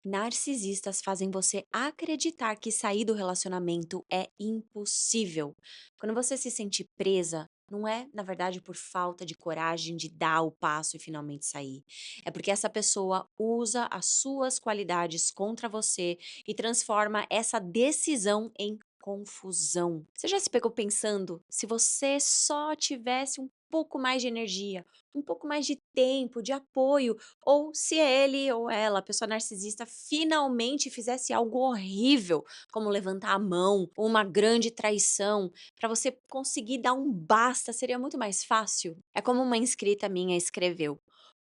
Narcisistas fazem você acreditar que sair do relacionamento é impossível. Quando você se sente presa, não é, na verdade, por falta de coragem de dar o passo e finalmente sair. É porque essa pessoa usa as suas qualidades contra você e transforma essa decisão em confusão. Você já se pegou pensando se você só tivesse um pouco mais de energia, um pouco mais de tempo, de apoio, ou se ele ou ela, a pessoa narcisista, finalmente fizesse algo horrível, como levantar a mão ou uma grande traição, para você conseguir dar um basta, seria muito mais fácil? É como uma inscrita minha escreveu: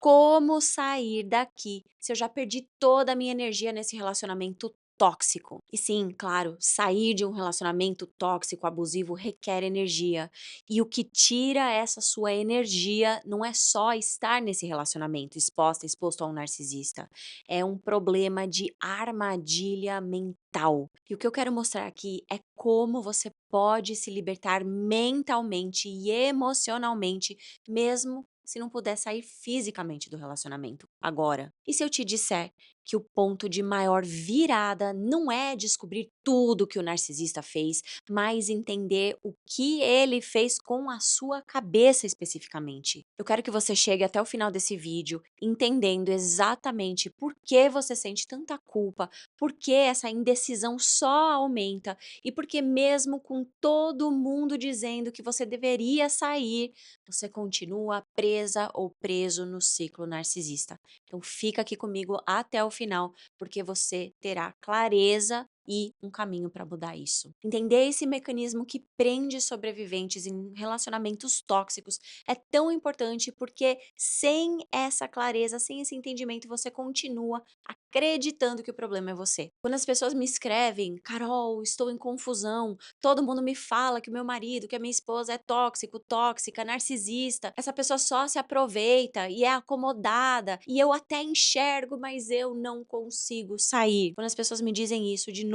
como sair daqui se eu já perdi toda a minha energia nesse relacionamento tóxico? E sim, claro, sair de um relacionamento tóxico, abusivo, requer energia. E o que tira essa sua energia não é só estar nesse relacionamento exposta, exposto a um narcisista. É um problema de armadilha mental. E o que eu quero mostrar aqui é como você pode se libertar mentalmente e emocionalmente, mesmo se não puder sair fisicamente do relacionamento agora. E se eu te disser que o ponto de maior virada não é descobrir tudo que o narcisista fez, mas entender o que ele fez com a sua cabeça especificamente? Eu quero que você chegue até o final desse vídeo entendendo exatamente por que você sente tanta culpa, por que essa indecisão só aumenta e por que, mesmo com todo mundo dizendo que você deveria sair, você continua presa ou preso no ciclo narcisista. Então fica aqui comigo até o final, porque você terá clareza e um caminho para mudar isso. Entender esse mecanismo que prende sobreviventes em relacionamentos tóxicos é tão importante porque sem essa clareza, sem esse entendimento, você continua acreditando que o problema é você. Quando as pessoas me escrevem: Carol, estou em confusão, todo mundo me fala que o meu marido, que a minha esposa é tóxico, tóxica, narcisista. Essa pessoa só se aproveita e é acomodada. E eu até enxergo, mas eu não consigo sair. Quando as pessoas me dizem isso de novo,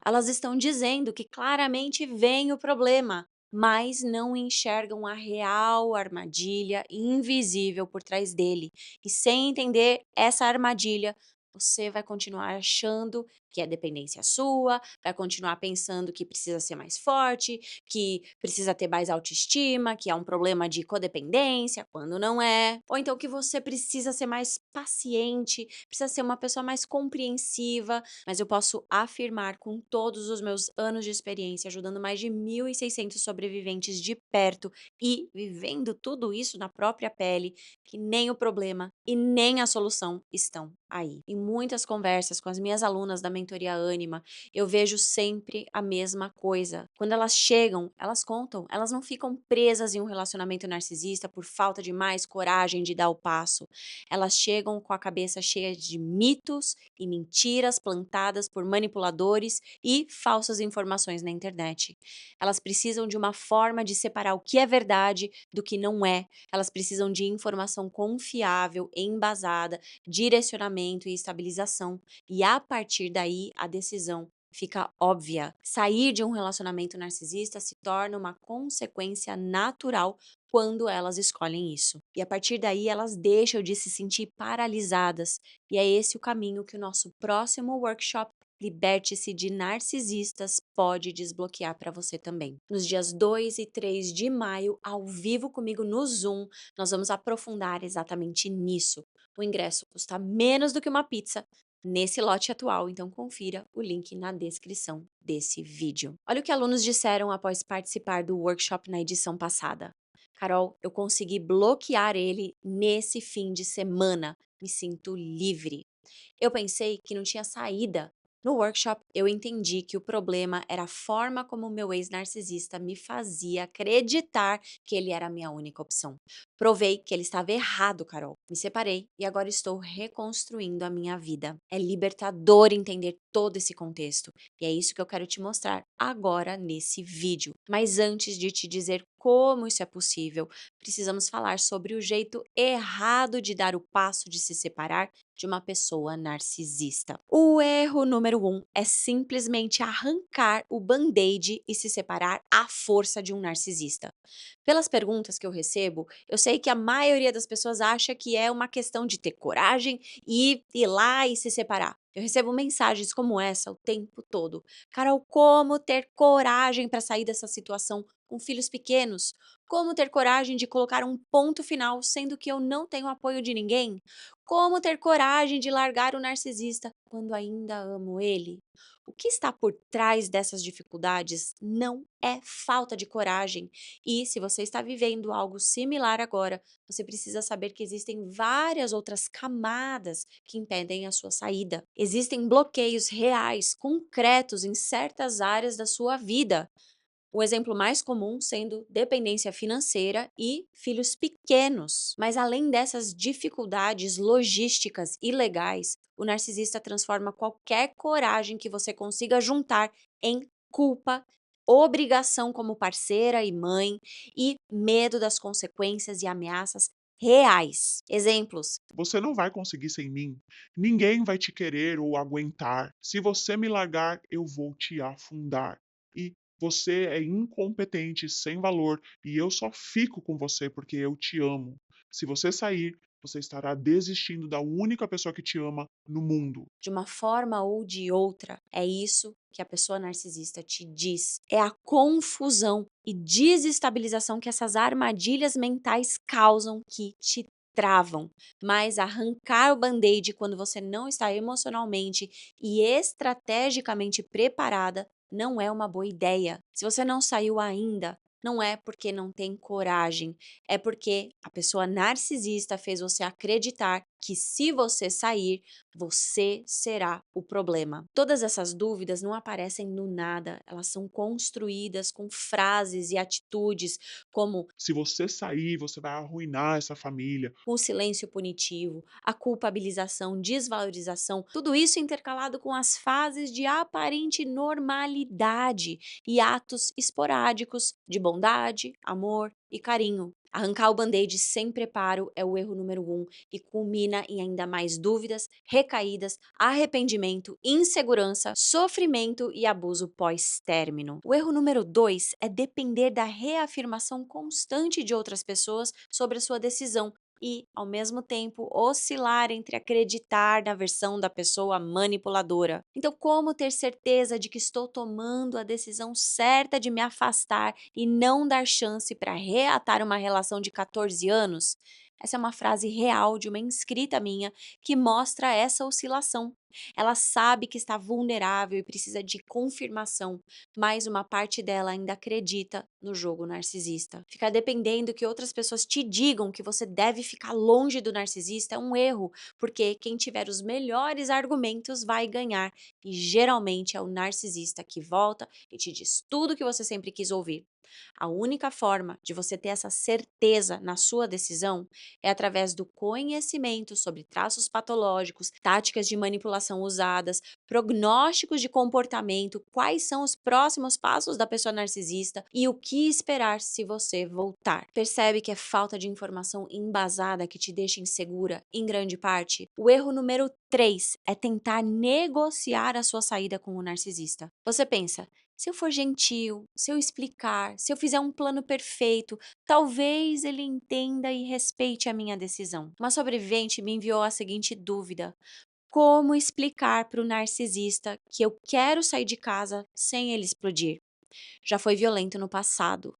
elas estão dizendo que claramente vem o problema, mas não enxergam a real armadilha invisível por trás dele. E sem entender essa armadilha, você vai continuar achando que é dependência sua, vai continuar pensando que precisa ser mais forte, que precisa ter mais autoestima, que é um problema de codependência, quando não é. Ou então que você precisa ser mais paciente, precisa ser uma pessoa mais compreensiva. Mas eu posso afirmar com todos os meus anos de experiência, ajudando mais de 1.600 sobreviventes de perto e vivendo tudo isso na própria pele, que nem o problema e nem a solução estão aí. Em muitas conversas com as minhas alunas da mentoria Ânima, eu vejo sempre a mesma coisa. Quando elas chegam, elas contam, elas não ficam presas em um relacionamento narcisista por falta de mais coragem de dar o passo. Elas chegam com a cabeça cheia de mitos e mentiras plantadas por manipuladores e falsas informações na internet. Elas precisam de uma forma de separar o que é verdade do que não é. Elas precisam de informação confiável, embasada, direcionamento e estabilização. E a partir daí, a decisão fica óbvia. Sair de um relacionamento narcisista se torna uma consequência natural quando elas escolhem isso. E a partir daí, elas deixam de se sentir paralisadas. E é esse o caminho que o nosso próximo workshop Liberte-se de Narcisistas pode desbloquear para você também. Nos dias 2 e 3 de maio, ao vivo comigo no Zoom, nós vamos aprofundar exatamente nisso. O ingresso custa menos do que uma pizza nesse lote atual, então confira o link na descrição desse vídeo. Olha o que alunos disseram após participar do workshop na edição passada. Carol, eu consegui bloquear ele nesse fim de semana. Me sinto livre. Eu pensei que não tinha saída. No workshop, eu entendi que o problema era a forma como o meu ex-narcisista me fazia acreditar que ele era a minha única opção. Provei que ele estava errado, Carol. Me separei e agora estou reconstruindo a minha vida. É libertador entender todo esse contexto. E é isso que eu quero te mostrar agora nesse vídeo. Mas antes de te dizer como isso é possível, precisamos falar sobre o jeito errado de dar o passo de se separar de uma pessoa narcisista. O erro número um é simplesmente arrancar o band-aid e se separar à força de um narcisista. Pelas perguntas que eu recebo, eu sei que a maioria das pessoas acha que é uma questão de ter coragem e ir lá e se separar. Eu recebo mensagens como essa o tempo todo. Carol, como ter coragem para sair dessa situação com filhos pequenos? Como ter coragem de colocar um ponto final, sendo que eu não tenho apoio de ninguém? Como ter coragem de largar o narcisista quando ainda amo ele? O que está por trás dessas dificuldades não é falta de coragem. E se você está vivendo algo similar agora, você precisa saber que existem várias outras camadas que impedem a sua saída. Existem bloqueios reais, concretos em certas áreas da sua vida. O exemplo mais comum sendo dependência financeira e filhos pequenos. Mas além dessas dificuldades logísticas e legais, o narcisista transforma qualquer coragem que você consiga juntar em culpa, obrigação como parceira e mãe e medo das consequências e ameaças reais. Exemplos: Você não vai conseguir sem mim. Ninguém vai te querer ou aguentar. Se você me largar, eu vou te afundar. E você é incompetente, sem valor, e eu só fico com você porque eu te amo. Se você sair, você estará desistindo da única pessoa que te ama no mundo. de uma forma ou de outra, é isso que a pessoa narcisista te diz. É a confusão e desestabilização que essas armadilhas mentais causam que te travam. Mas arrancar o band-aid quando você não está emocionalmente e estrategicamente preparada não é uma boa ideia. Se você não saiu ainda, não é porque não tem coragem, é porque a pessoa narcisista fez você acreditar que se você sair, você será o problema. Todas essas dúvidas não aparecem do nada, elas são construídas com frases e atitudes como Se você sair, você vai arruinar essa família. o silêncio punitivo, a culpabilização, desvalorização, tudo isso intercalado com as fases de aparente normalidade e atos esporádicos de bondade, amor e carinho. Arrancar o band-aid sem preparo é o erro número um e culmina em ainda mais dúvidas, recaídas, arrependimento, insegurança, sofrimento e abuso pós-término. O erro número dois é depender da reafirmação constante de outras pessoas sobre a sua decisão e, ao mesmo tempo, oscilar entre acreditar na versão da pessoa manipuladora. Então, como ter certeza de que estou tomando a decisão certa de me afastar e não dar chance para reatar uma relação de 14 anos? Essa é uma frase real de uma inscrita minha que mostra essa oscilação. Ela sabe que está vulnerável e precisa de confirmação, mas uma parte dela ainda acredita no jogo narcisista. Ficar dependendo que outras pessoas te digam que você deve ficar longe do narcisista é um erro, porque quem tiver os melhores argumentos vai ganhar, e geralmente é o narcisista que volta e te diz tudo o que você sempre quis ouvir. A única forma de você ter essa certeza na sua decisão é através do conhecimento sobre traços patológicos, táticas de manipulação usadas, prognósticos de comportamento, quais são os próximos passos da pessoa narcisista e o que esperar se você voltar. Percebe que é falta de informação embasada que te deixa insegura, em grande parte? O erro número 3 é tentar negociar a sua saída com o narcisista. Você pensa, se eu for gentil, se eu explicar, se eu fizer um plano perfeito, talvez ele entenda e respeite a minha decisão. Uma sobrevivente me enviou a seguinte dúvida: como explicar para o narcisista que eu quero sair de casa sem ele explodir? Já foi violento no passado.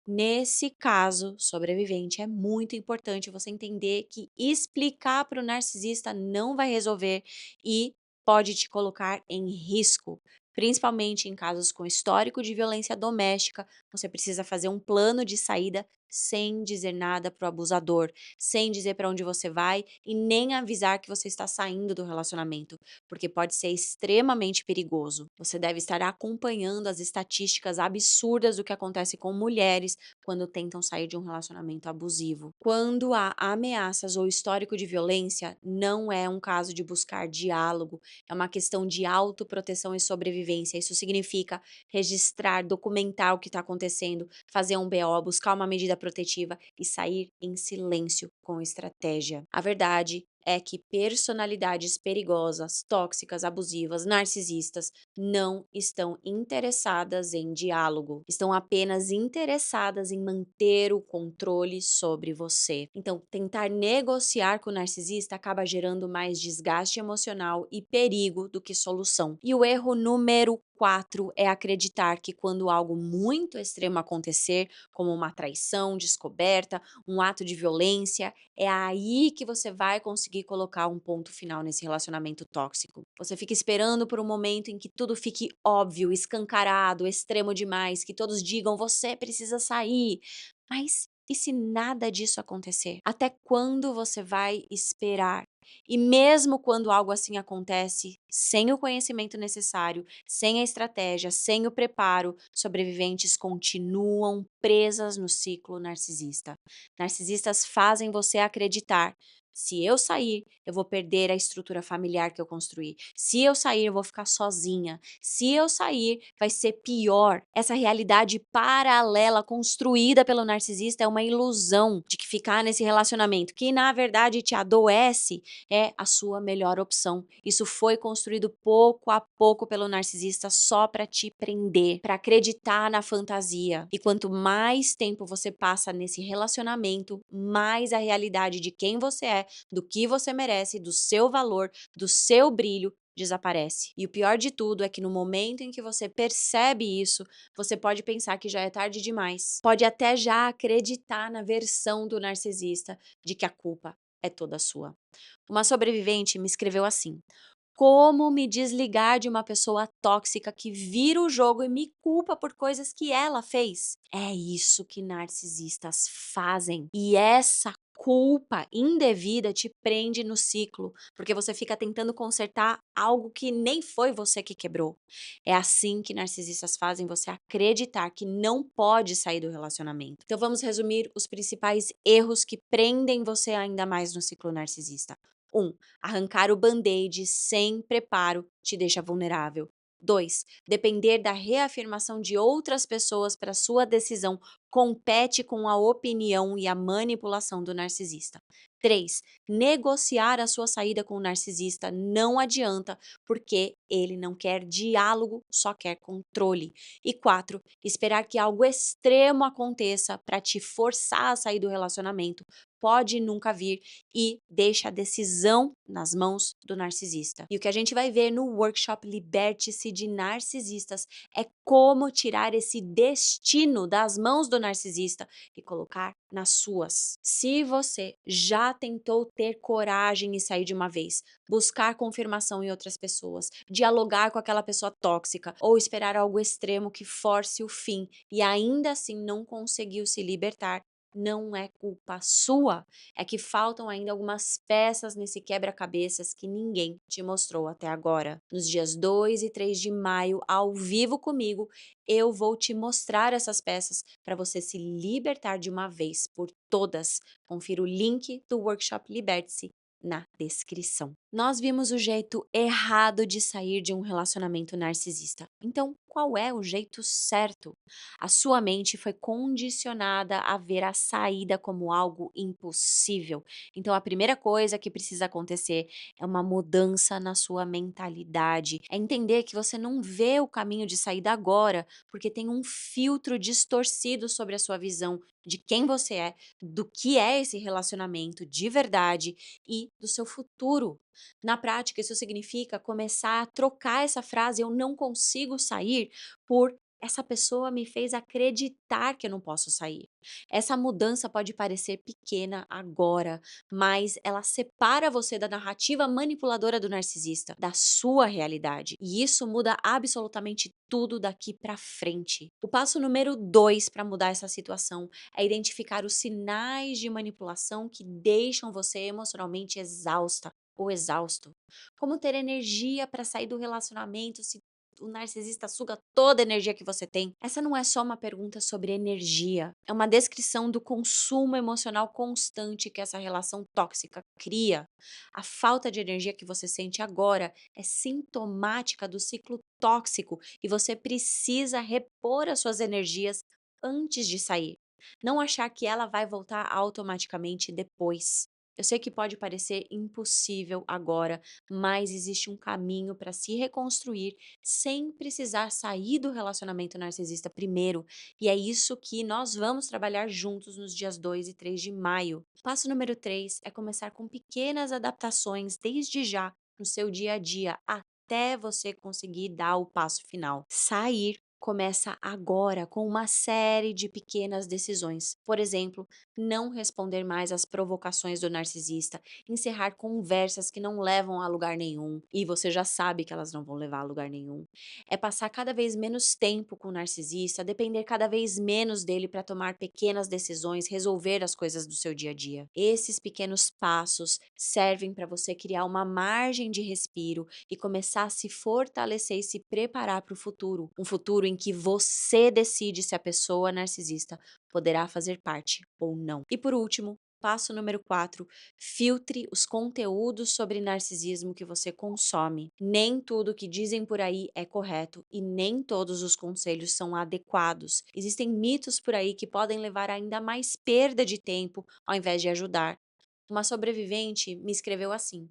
Nesse caso, sobrevivente, é muito importante você entender que explicar para o narcisista não vai resolver e pode te colocar em risco. Principalmente em casos com histórico de violência doméstica, você precisa fazer um plano de saída sem dizer nada para o abusador, sem dizer para onde você vai e nem avisar que você está saindo do relacionamento, porque pode ser extremamente perigoso. Você deve estar acompanhando as estatísticas absurdas do que acontece com mulheres quando tentam sair de um relacionamento abusivo. Quando há ameaças ou histórico de violência, não é um caso de buscar diálogo, é uma questão de autoproteção e sobrevivência. Isso significa registrar, documentar o que está acontecendo, fazer um BO, buscar uma medida protetiva e sair em silêncio com estratégia. A verdade é que personalidades perigosas, tóxicas, abusivas, narcisistas não estão interessadas em diálogo, estão apenas interessadas em manter o controle sobre você. Então, tentar negociar com o narcisista acaba gerando mais desgaste emocional e perigo do que solução. E o erro número 4 é acreditar que quando algo muito extremo acontecer, como uma traição, descoberta, um ato de violência, é aí que você vai conseguir colocar um ponto final nesse relacionamento tóxico. Você fica esperando por um momento em que tudo fique óbvio, escancarado, extremo demais, que todos digam você precisa sair. Mas e se nada disso acontecer? Até quando você vai esperar? E mesmo quando algo assim acontece, sem o conhecimento necessário, sem a estratégia, sem o preparo, sobreviventes continuam presas no ciclo narcisista. Narcisistas fazem você acreditar: se eu sair, eu vou perder a estrutura familiar que eu construí. Se eu sair, eu vou ficar sozinha. Se eu sair, vai ser pior. Essa realidade paralela construída pelo narcisista é uma ilusão de que ficar nesse relacionamento, que na verdade te adoece, é a sua melhor opção. Isso foi construído pouco a pouco pelo narcisista só para te prender, para acreditar na fantasia. E quanto mais tempo você passa nesse relacionamento, mais a realidade de quem você é, do que você merece, do seu valor, do seu brilho desaparece. E o pior de tudo é que no momento em que você percebe isso, você pode pensar que já é tarde demais. Pode até já acreditar na versão do narcisista de que a culpa é toda sua. Uma sobrevivente me escreveu assim: como me desligar de uma pessoa tóxica que vira o jogo e me culpa por coisas que ela fez? É isso que narcisistas fazem. E essa culpa indevida te prende no ciclo, porque você fica tentando consertar algo que nem foi você que quebrou. É assim que narcisistas fazem você acreditar que não pode sair do relacionamento. Então vamos resumir os principais erros que prendem você ainda mais no ciclo narcisista. 1. Arrancar o band-aid sem preparo te deixa vulnerável. 2. Depender da reafirmação de outras pessoas para sua decisão compete com a opinião e a manipulação do narcisista. 3. Negociar a sua saída com o narcisista não adianta porque ele não quer diálogo, só quer controle. E 4. Esperar que algo extremo aconteça para te forçar a sair do relacionamento pode nunca vir e deixa a decisão nas mãos do narcisista. E o que a gente vai ver no workshop Liberte-se de Narcisistas é como tirar esse destino das mãos do narcisista e colocar nas suas. Se você já tentou ter coragem e sair de uma vez, buscar confirmação em outras pessoas, dialogar com aquela pessoa tóxica ou esperar algo extremo que force o fim e ainda assim não conseguiu se libertar, não é culpa sua, é que faltam ainda algumas peças nesse quebra-cabeças que ninguém te mostrou até agora. Nos dias 2 e 3 de maio, ao vivo comigo, eu vou te mostrar essas peças para você se libertar de uma vez por todas. Confira o link do workshop Liberte-se na descrição. Nós vimos o jeito errado de sair de um relacionamento narcisista. Então, qual é o jeito certo? A sua mente foi condicionada a ver a saída como algo impossível. Então, a primeira coisa que precisa acontecer é uma mudança na sua mentalidade. É entender que você não vê o caminho de saída agora, porque tem um filtro distorcido sobre a sua visão de quem você é, do que é esse relacionamento de verdade e do seu futuro. Na prática, isso significa começar a trocar essa frase "eu não consigo sair" por "essa pessoa me fez acreditar que eu não posso sair". Essa mudança pode parecer pequena agora, mas ela separa você da narrativa manipuladora do narcisista, da sua realidade. E isso muda absolutamente tudo daqui pra frente. O passo número 2 para mudar essa situação é identificar os sinais de manipulação que deixam você emocionalmente exausta ou exausto. Como ter energia para sair do relacionamento se o narcisista suga toda a energia que você tem? Essa não é só uma pergunta sobre energia, é uma descrição do consumo emocional constante que essa relação tóxica cria. A falta de energia que você sente agora é sintomática do ciclo tóxico e você precisa repor as suas energias antes de sair. Não achar que ela vai voltar automaticamente depois. Eu sei que pode parecer impossível agora, mas existe um caminho para se reconstruir sem precisar sair do relacionamento narcisista primeiro. E é isso que nós vamos trabalhar juntos nos dias 2 e 3 de maio. Passo número 3 é começar com pequenas adaptações desde já no seu dia a dia, até você conseguir dar o passo final. Sair começa agora com uma série de pequenas decisões. Por exemplo, não responder mais às provocações do narcisista, encerrar conversas que não levam a lugar nenhum, e você já sabe que elas não vão levar a lugar nenhum. É passar cada vez menos tempo com o narcisista, depender cada vez menos dele para tomar pequenas decisões, resolver as coisas do seu dia a dia. Esses pequenos passos servem para você criar uma margem de respiro e começar a se fortalecer e se preparar para o futuro. Um futuro em que você decide se a pessoa narcisista poderá fazer parte ou não. E por último, passo número 4, filtre os conteúdos sobre narcisismo que você consome. Nem tudo que dizem por aí é correto e nem todos os conselhos são adequados. Existem mitos por aí que podem levar a ainda mais perda de tempo ao invés de ajudar. Uma sobrevivente me escreveu assim: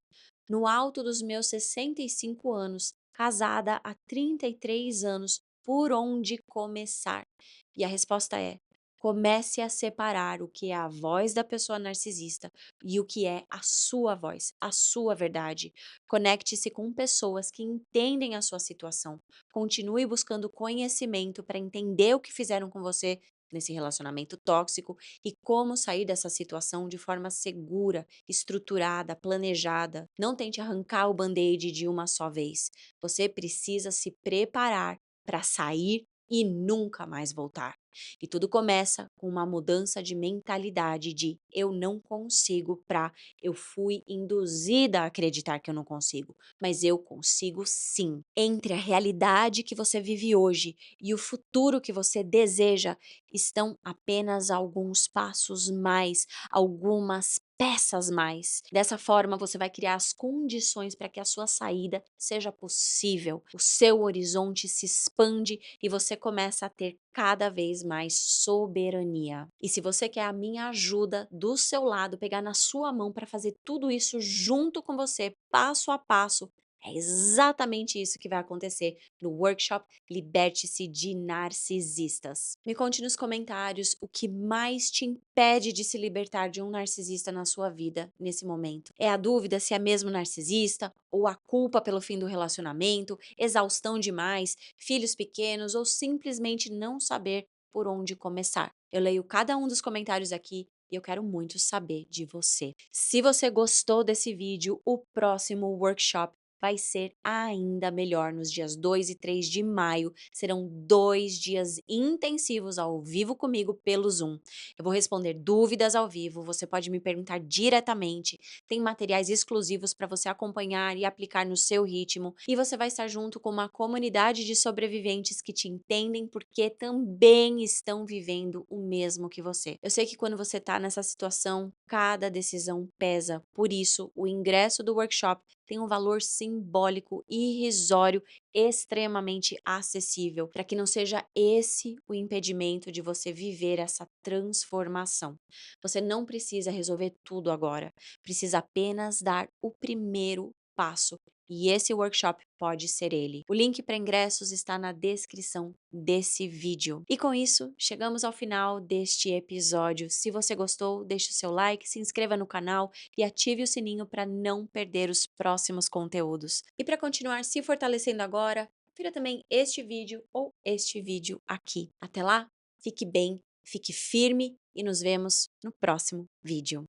no alto dos meus 65 anos, casada há 33 anos, por onde começar? E a resposta é: comece a separar o que é a voz da pessoa narcisista e o que é a sua voz, a sua verdade. Conecte-se com pessoas que entendem a sua situação. Continue buscando conhecimento para entender o que fizeram com você nesse relacionamento tóxico e como sair dessa situação de forma segura, estruturada, planejada. Não tente arrancar o band-aid de uma só vez. Você precisa se preparar para sair e nunca mais voltar. E tudo começa com uma mudança de mentalidade de eu não consigo para eu fui induzida a acreditar que eu não consigo, mas eu consigo sim. Entre a realidade que você vive hoje e o futuro que você deseja, estão apenas alguns passos mais, algumas peças mais. Dessa forma, você vai criar as condições para que a sua saída seja possível. O seu horizonte se expande e você começa a ter cada vez mais soberania. E se você quer a minha ajuda do seu lado, pegar na sua mão para fazer tudo isso junto com você, passo a passo, é exatamente isso que vai acontecer no workshop Liberte-se de Narcisistas. Me conte nos comentários o que mais te impede de se libertar de um narcisista na sua vida nesse momento. É a dúvida se é mesmo narcisista, ou a culpa pelo fim do relacionamento, exaustão demais, filhos pequenos ou simplesmente não saber por onde começar. Eu leio cada um dos comentários aqui e eu quero muito saber de você. Se você gostou desse vídeo, o próximo workshop vai ser ainda melhor nos dias 2 e 3 de maio. Serão 2 dias intensivos ao vivo comigo pelo Zoom. Eu vou responder dúvidas ao vivo, você pode me perguntar diretamente. Tem materiais exclusivos para você acompanhar e aplicar no seu ritmo. E você vai estar junto com uma comunidade de sobreviventes que te entendem porque também estão vivendo o mesmo que você. Eu sei que quando você está nessa situação, cada decisão pesa. Por isso, o ingresso do workshop tem um valor simbólico irrisório, extremamente acessível, para que não seja esse o impedimento de você viver essa transformação. Você não precisa resolver tudo agora, precisa apenas dar o primeiro passo. E esse workshop pode ser ele. O link para ingressos está na descrição desse vídeo. E com isso, chegamos ao final deste episódio. Se você gostou, deixe o seu like, se inscreva no canal e ative o sininho para não perder os próximos conteúdos. E para continuar se fortalecendo agora, confira também este vídeo ou este vídeo aqui. Até lá, fique bem, fique firme e nos vemos no próximo vídeo.